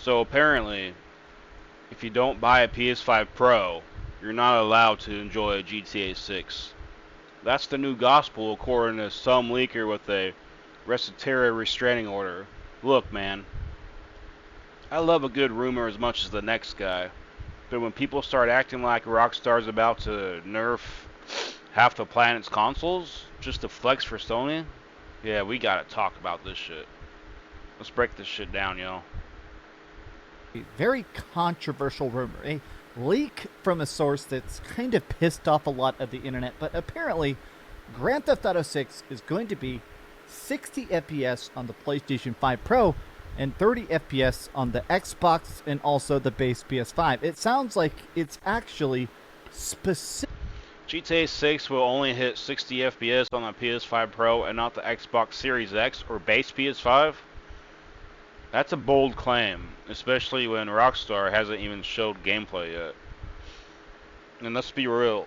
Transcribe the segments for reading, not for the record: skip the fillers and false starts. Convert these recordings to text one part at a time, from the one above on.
So apparently, if you don't buy a PS5 Pro, you're not allowed to enjoy GTA 6. That's the new gospel according to some leaker with a Recetera restraining order. Look, man, I love a good rumor as much as the next guy, but when people start acting like Rockstar's about to nerf half the planet's consoles just to flex for Sony, yeah, we gotta talk about this shit. Let's break this shit down, yo. A very controversial rumor, a leak from a source that's kind of pissed off a lot of the internet, but apparently Grand Theft Auto 6 is going to be 60 FPS on the PlayStation 5 Pro and 30 FPS on the Xbox and also the base PS5. It sounds like it's actually specific. GTA 6 will only hit 60 FPS on the PS5 Pro and not the Xbox Series X or base PS5. That's a bold claim, especially when Rockstar hasn't even showed gameplay yet. And let's be real,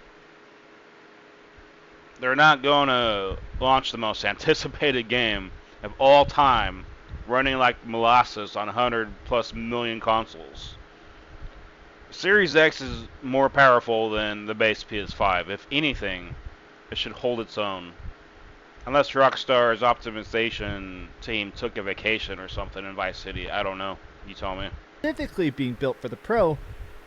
they're not going to launch the most anticipated game of all time running like molasses on 100 plus million consoles. Series X is more powerful than the base PS5. If anything, it should hold its own. Unless Rockstar's optimization team took a vacation or something in Vice City. I don't know. You tell me. Specifically being built for the Pro,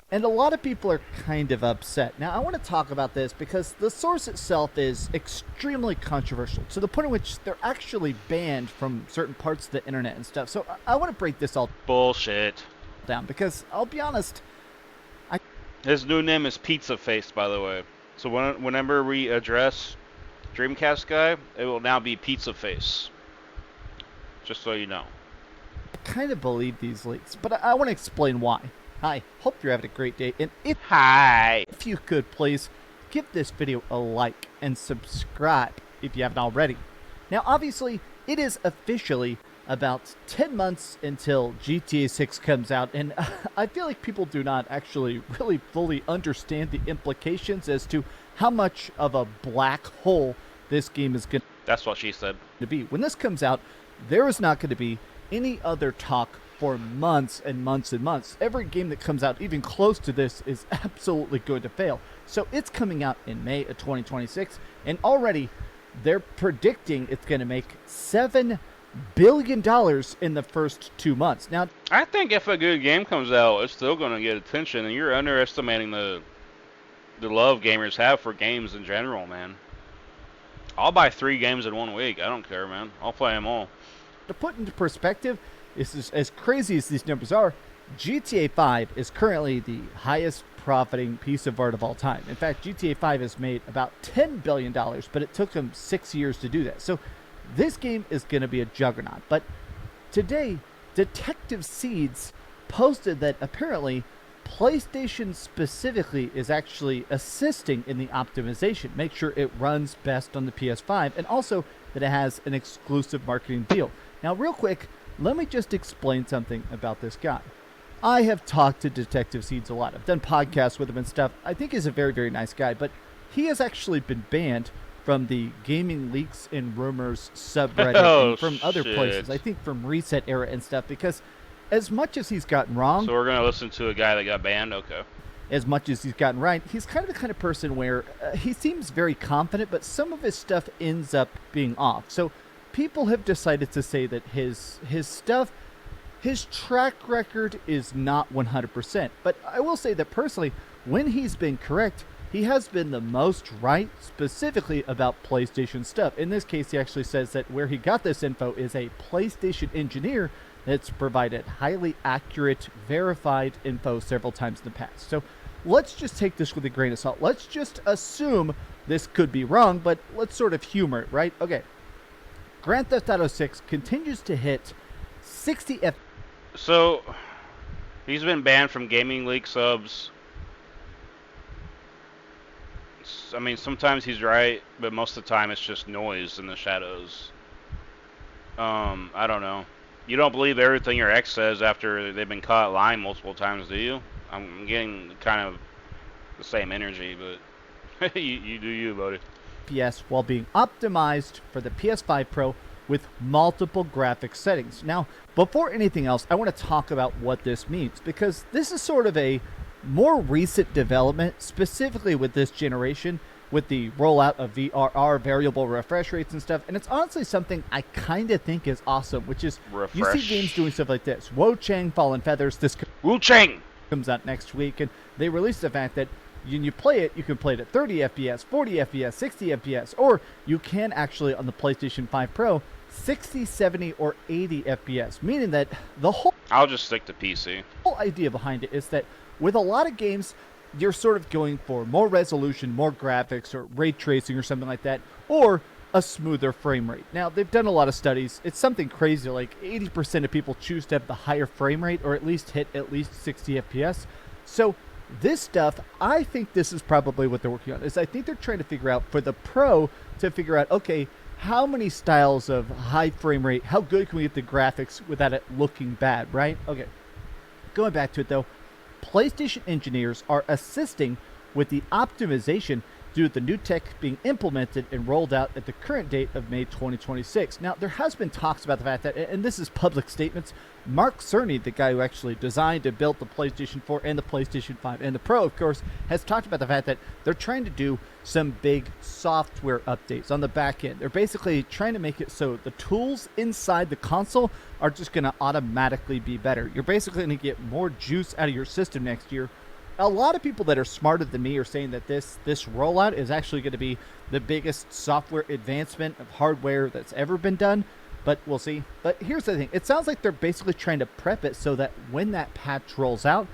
and a lot of people are kind of upset. Now, I want to talk about this because the source itself is extremely controversial to the point in which they're actually banned from certain parts of the internet and stuff. So I want to break this all Bullshit. down because I'll be honest, His new name is Pizza Face, by the way. So whenever we address DreamcastGuy, it will now be Pizza Face. Just so you know. I kind of believe these leaks, but I want to explain why. Hi, hope you're having a great day, and if you could please give this video a like and subscribe if you haven't already. Now, obviously, it is officially about 10 months until GTA 6 comes out, and I feel like people do not actually really fully understand the implications as to how much of a black hole this game is going That's what she said. to be. When this comes out, there is not going to be any other talk for months and months and months. Every game that comes out even close to this is absolutely going to fail. So it's coming out in May of 2026, and already they're predicting it's going to make $7 billion in the first 2 months. Now, I think if a good game comes out, it's still going to get attention, and you're underestimating the love gamers have for games in general, man. I'll buy 3 games in 1 week. I don't care, man. I'll play them all. to put into perspective, this is as crazy as these numbers are. GTA 5 is currently the highest profiting piece of art of all time. In fact, GTA 5 has made about $10 billion, but it took them 6 years to do that. So this game is going to be a juggernaut. But today, Detective Seeds posted that apparently PlayStation specifically is actually assisting in the optimization, make sure it runs best on the PS5, and also that it has an exclusive marketing deal. Now, real quick, let me just explain something about this guy. I have talked to Detective Seeds a lot. I've done podcasts with him and stuff. I think he's a very, very nice guy, but he has actually been banned from the Gaming Leaks and Rumors subreddit and from other places. I think from Reset Era and stuff, because as much as he's gotten wrong... So we're going to listen to a guy that got banned? Okay. As much as he's gotten right, he's kind of the kind of person where he seems very confident, but some of his stuff ends up being off. So people have decided to say that his stuff, his track record is not 100%. But I will say that personally, when he's been correct, he has been the most right, specifically about PlayStation stuff. In this case, he actually says that where he got this info is a PlayStation engineer that's provided highly accurate, verified info several times in the past. So let's just take this with a grain of salt. Let's just assume this could be wrong, but let's sort of humor it, right? Okay. Grand Theft Auto 6 continues to hit 60 F. So, he's been banned from Gaming League subs. I mean, sometimes he's right, but most of the time it's just noise in the shadows. I don't know. You don't believe everything your ex says after they've been caught lying multiple times, do you? I'm getting kind of the same energy, but you do you, buddy. FPS while being optimized for the PS5 Pro with multiple graphics settings. Now, before anything else, I want to talk about what this means, because this is sort of a more recent development, specifically with this generation, with the rollout of VRR, variable refresh rates and stuff. And it's honestly something I kind of think is awesome, which is you see games doing stuff like this. Wo-Chang Fallen Feathers, this Wu-Chang comes out next week, and they released the fact that when you play it, you can play it at 30 FPS, 40 FPS, 60 FPS, or you can actually on the PlayStation 5 Pro 60, 70, or 80 FPS, meaning that the whole I'll just stick to PC. whole idea behind it is that with a lot of games, you're sort of going for more resolution, more graphics, or ray tracing or something like that, or a smoother frame rate. Now, they've done a lot of studies. It's something crazy, like 80% of people choose to have the higher frame rate or at least hit at least 60 FPS. So this stuff, I think this is probably what they're working on, is I think they're trying to figure out for the Pro to figure out, okay, how many styles of high frame rate, how good can we get the graphics without it looking bad, right? Okay, going back to it though, PlayStation engineers are assisting with the optimization due to the new tech being implemented and rolled out at the current date of May 2026. Now, there has been talks about the fact that, and this is public statements, Mark Cerny, the guy who actually designed and built the PlayStation 4 and the PlayStation 5 and the Pro, of course, has talked about the fact that they're trying to do some big software updates on the back end. They're basically trying to make it so the tools inside the console are just going to automatically be better. You're basically going to get more juice out of your system next year. A lot of people that are smarter than me are saying that this rollout is actually going to be the biggest software advancement of hardware that's ever been done, but we'll see. But here's the thing. It sounds like they're basically trying to prep it so that when that patch rolls out,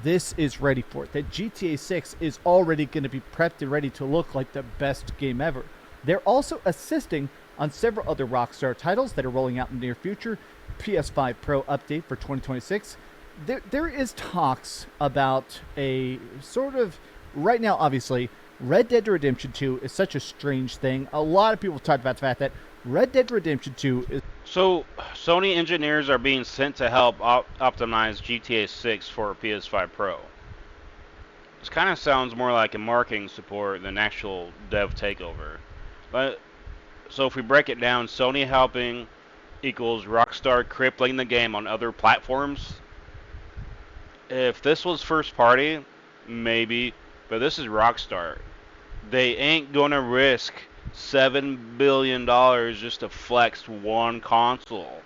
this is ready for it. That GTA 6 is already going to be prepped and ready to look like the best game ever. They're also assisting on several other Rockstar titles that are rolling out in the near future. PS5 Pro update for 2026. There is talks about a sort of, right now obviously, Red Dead Redemption 2 is such a strange thing. A lot of people talk about the fact that Red Dead Redemption 2 is... So, Sony engineers are being sent to help optimize GTA 6 for PS5 Pro. This kind of sounds more like a marketing support than actual dev takeover. But, so if we break it down, Sony helping equals Rockstar crippling the game on other platforms. If this was first party, maybe, but this is Rockstar. They ain't gonna risk $7 billion just to flex one console,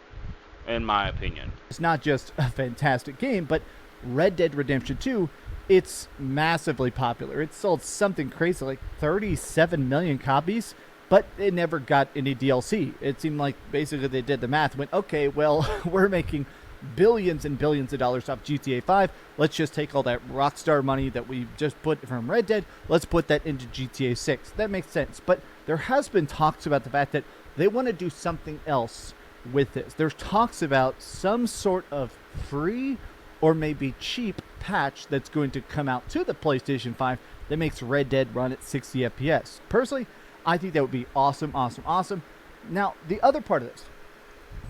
in my opinion. It's not just a fantastic game, but Red Dead Redemption 2, it's massively popular. It sold something crazy, like 37 million copies, but it never got any DLC. It seemed like basically they did the math, went, okay, well, we're making billions and billions of dollars off GTA 5. Let's just take all that Rockstar money that we just put from Red Dead, let's put that into GTA 6. That makes sense. But there has been talks about the fact that they want to do something else with this. There's talks about some sort of free or maybe cheap patch that's going to come out to the PlayStation 5 that makes Red Dead run at 60 FPS. Personally, I think that would be awesome, awesome, awesome. Now, the other part of this,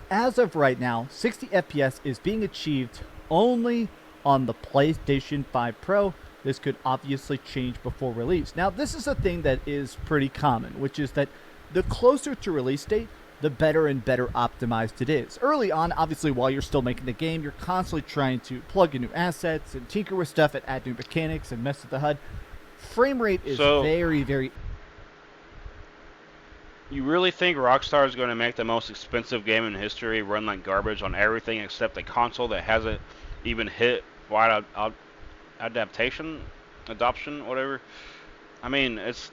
as of right now, 60 FPS is being achieved only on the PlayStation 5 Pro. This could obviously change before release. Now, this is a thing that is pretty common, which is that the closer to release date, the better and better optimized it is. Early on, obviously, while you're still making the game, you're constantly trying to plug in new assets and tinker with stuff and add new mechanics and mess with the HUD. Frame rate is very, very... You really think Rockstar is going to make the most expensive game in history run like garbage on everything except a console that hasn't even hit wide adoption, whatever? I mean, it's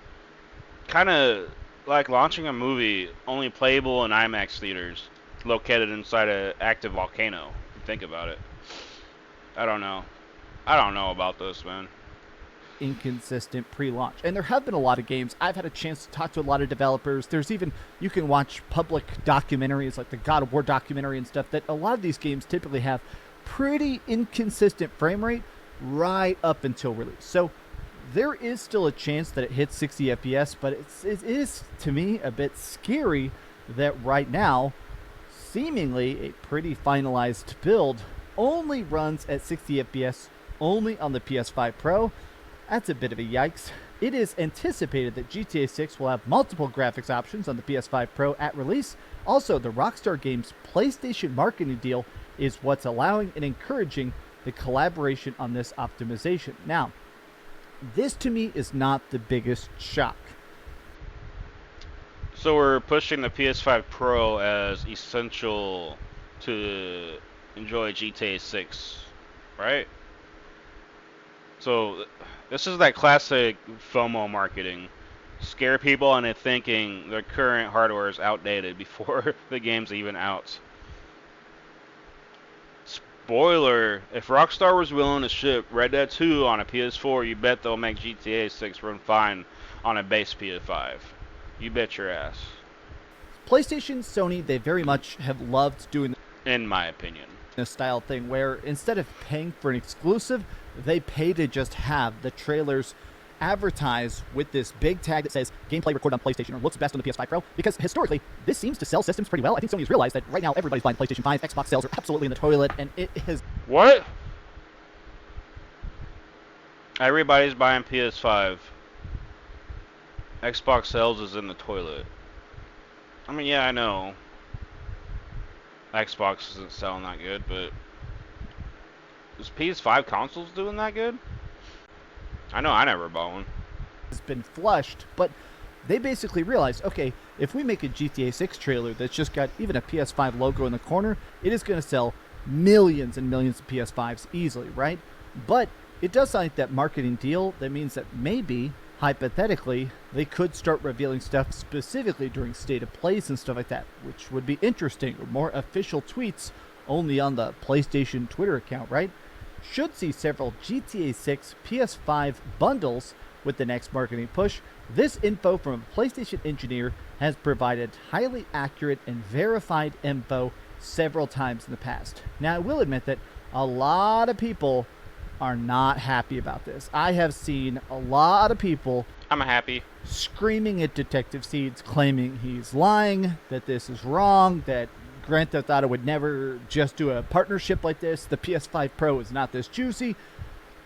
kind of like launching a movie only playable in IMAX theaters located inside an active volcano. If you think about it. I don't know. I don't know about this, man. Inconsistent pre-launch, and there have been a lot of games. I've had a chance to talk to a lot of developers. There's even, you can watch public documentaries like the God of War documentary and stuff, that a lot of these games typically have pretty inconsistent frame rate right up until release. So there is still a chance that it hits 60 FPS, but it is to me a bit scary that right now seemingly a pretty finalized build only runs at 60 FPS only on the PS5 Pro. That's a bit of a yikes. It is anticipated that GTA 6 will have multiple graphics options on the PS5 Pro at release, Also, the Rockstar Games PlayStation marketing deal is what's allowing and encouraging the collaboration on this optimization. Now, this to me is not the biggest shock. So we're pushing the PS5 Pro as essential to enjoy GTA 6, right? So this is that classic FOMO marketing. Scare people into thinking their current hardware is outdated before the game's even out. Spoiler, if Rockstar was willing to ship Red Dead 2 on a PS4, you bet they'll make GTA 6 run fine on a base PS5. You bet your ass. PlayStation, Sony, they very much have loved doing In my opinion. this style thing where instead of paying for an exclusive, they pay to just have the trailers advertise with this big tag that says gameplay recorded on PlayStation or looks best on the PS5 Pro, because historically this seems to sell systems pretty well. I think Sony's realized that right now everybody's buying PlayStation 5. Xbox sales are absolutely in the toilet, and it has... What? Everybody's buying PS5. Xbox sales is in the toilet. I mean, yeah, I know Xbox isn't selling that good, but is PS5 consoles doing that good? I know I never bought one. has been flushed, but they basically realized, okay, if we make a GTA 6 trailer that's just got even a PS5 logo in the corner, it is going to sell millions and millions of PS5s easily, right? But it does sound like that marketing deal that means that maybe, hypothetically, they could start revealing stuff specifically during State of Plays and stuff like that, which would be interesting, or more official tweets only on the PlayStation Twitter account, right? Should see several GTA 6 PS5 bundles with the next marketing push. This info from a PlayStation engineer has provided highly accurate and verified info several times in the past. Now, I will admit that a lot of people are not happy about this. I have seen a lot of people I'm happy. screaming at Detective Seeds, claiming he's lying, that this is wrong, that Grand Theft Auto would never just do a partnership like this. The PS5 Pro is not this juicy.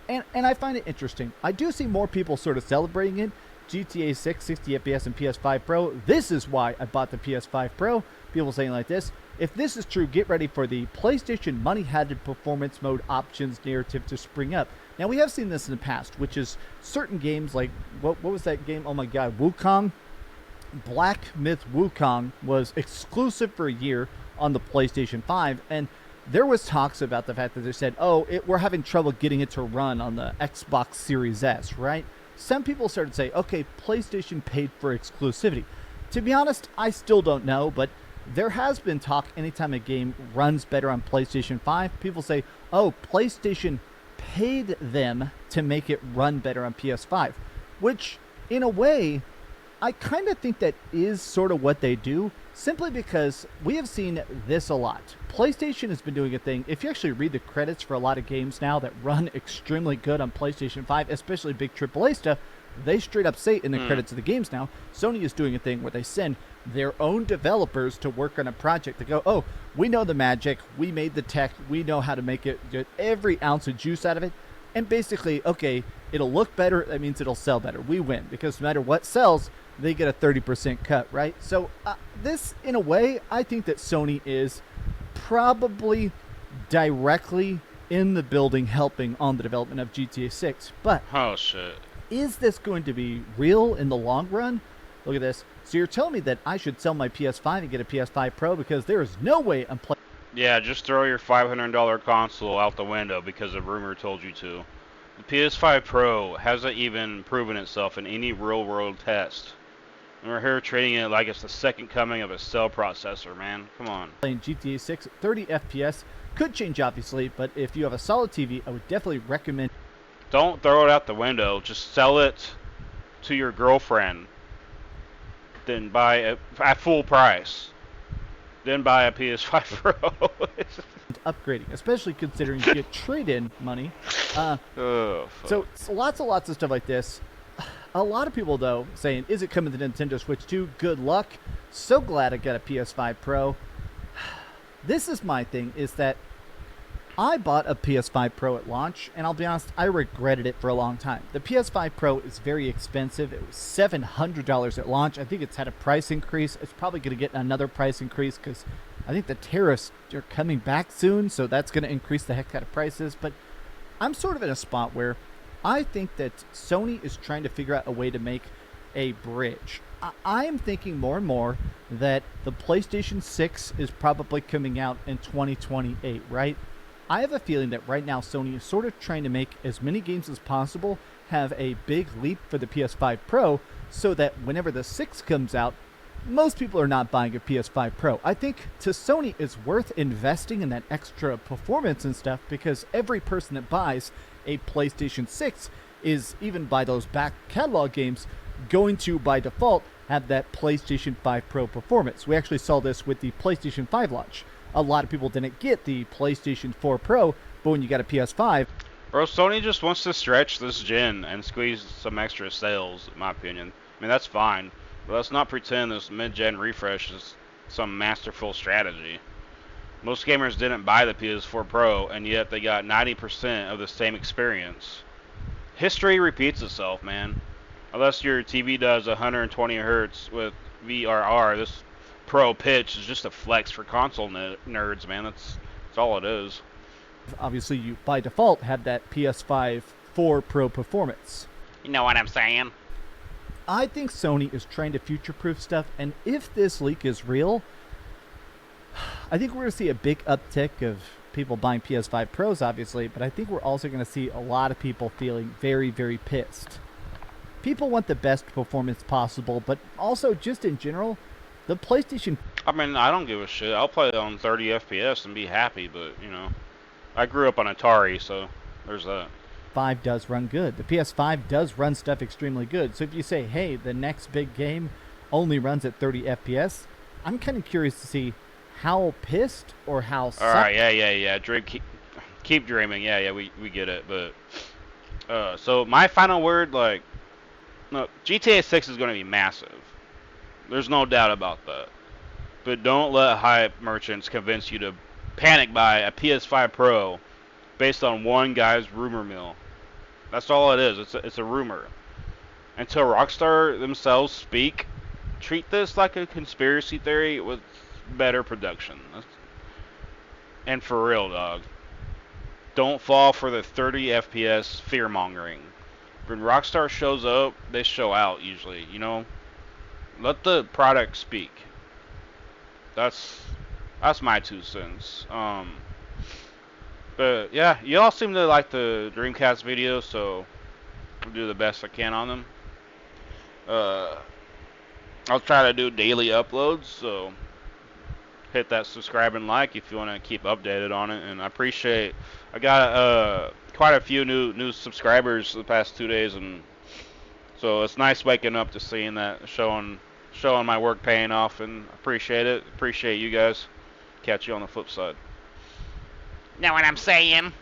And I find it interesting. I do see more people sort of celebrating it. GTA 6, 60 FPS, and PS5 Pro. This is why I bought the PS5 Pro. People saying like this. If this is true, get ready for the PlayStation money-hatted performance mode options narrative to spring up. Now, we have seen this in the past, which is certain games like, what was that game? Oh my god, Wukong? Black Myth Wukong was exclusive for a year on the PlayStation 5, and there was talks about the fact that they said, oh, we're having trouble getting it to run on the Xbox Series S, right? Some people started to say, okay, PlayStation paid for exclusivity. To be honest, I still don't know, but there has been talk anytime a game runs better on PlayStation 5, people say, oh, PlayStation paid them to make it run better on PS5, which, in a way, I kind of think that is sort of what they do, simply because we have seen this a lot. PlayStation has been doing a thing. If you actually read the credits for a lot of games now that run extremely good on PlayStation 5, especially big AAA stuff, they straight up say in the credits of the games now, Sony is doing a thing where they send their own developers to work on a project. They go, oh, we know the magic, we made the tech, we know how to make it, get every ounce of juice out of it, and basically, okay, it'll look better, that means it'll sell better. We win, because no matter what sells, they get a 30% cut, right? So this, in a way, I think that Sony is probably directly in the building helping on the development of GTA 6. But Oh, shit. is this going to be real in the long run? Look at this. So you're telling me that I should sell my PS5 and get a PS5 Pro because there is no way I'm playing... Yeah, just throw your $500 console out the window because a rumor told you to. The PS5 Pro hasn't even proven itself in any real-world test. And we're here treating it like it's the second coming of a cell processor, man. Come on. Playing GTA 6 at 30 FPS could change, obviously, but if you have a solid TV, I would definitely recommend... Don't throw it out the window. Just sell it to your girlfriend. Then buy it at full price. Then buy a PS5 Pro. upgrading, especially considering you get trade-in money. Oh, fuck. So it's lots of stuff like this. A lot of people, though, saying, is it coming to Nintendo Switch 2? Good luck. So glad I got a PS5 Pro. This is my thing, is that I bought a PS5 Pro at launch, and I'll be honest, I regretted it for a long time. The PS5 Pro is very expensive. It was $700 at launch. I think it's had a price increase. It's probably going to get another price increase because I think the tariffs are coming back soon, so that's going to increase the heck out of prices. But I'm sort of in a spot where I think that Sony is trying to figure out a way to make a bridge. I am thinking more and more that the PlayStation 6 is probably coming out in 2028, right? I have a feeling that right now Sony is sort of trying to make as many games as possible have a big leap for the PS5 Pro so that whenever the 6 comes out, most people are not buying a PS5 Pro. I think to Sony it's worth investing in that extra performance and stuff because every person that buys a PlayStation 6 is, even by those back catalog games, going to by default have that PlayStation 5 Pro performance. We actually saw this with the PlayStation 5 launch. A lot of people didn't get the PlayStation 4 Pro, but when you got a PS5... Bro, Sony just wants to stretch this gen and squeeze some extra sales, in my opinion. I mean, that's fine, but let's not pretend this mid-gen refresh is some masterful strategy. Most gamers didn't buy the PS4 Pro, and yet they got 90% of the same experience. History repeats itself, man. Unless your TV does 120 Hz with VRR, this Pro pitch is just a flex for console nerds, man. That's all it is. Obviously, you by default have that PS5 4 Pro performance. You know what I'm saying? I think Sony is trying to future-proof stuff, and if this leak is real, I think we're going to see a big uptick of people buying PS5 Pros, obviously, but I think we're also going to see a lot of people feeling very, very pissed. People want the best performance possible, but also just in general, the PlayStation... I mean, I don't give a shit. I'll play it on 30 FPS and be happy, but, you know, I grew up on Atari, so there's that. 5 does run good. The PS5 does run stuff extremely good. So if you say, hey, the next big game only runs at 30 FPS, I'm kind of curious to see how pissed or how... All right, yeah. Keep dreaming. Yeah, we get it. But, so my final word, like, no, GTA 6 is going to be massive. There's no doubt about that. But don't let hype merchants convince you to panic buy a PS5 Pro based on one guy's rumor mill. That's all it is. It's a rumor. Until Rockstar themselves speak, treat this like a conspiracy theory with better production. And for real, dog. Don't fall for the 30 FPS fear-mongering. When Rockstar shows up, they show out usually, you know? Let the product speak. That's my 2 cents. But yeah, you all seem to like the Dreamcast videos, so I'll do the best I can on them. I'll try to do daily uploads, so hit that subscribe and like if you want to keep updated on it. And I got quite a few new subscribers the past 2 days, and so it's nice waking up to seeing that, showing my work paying off, and appreciate it. Appreciate you guys. Catch you on the flip side. Know what I'm saying?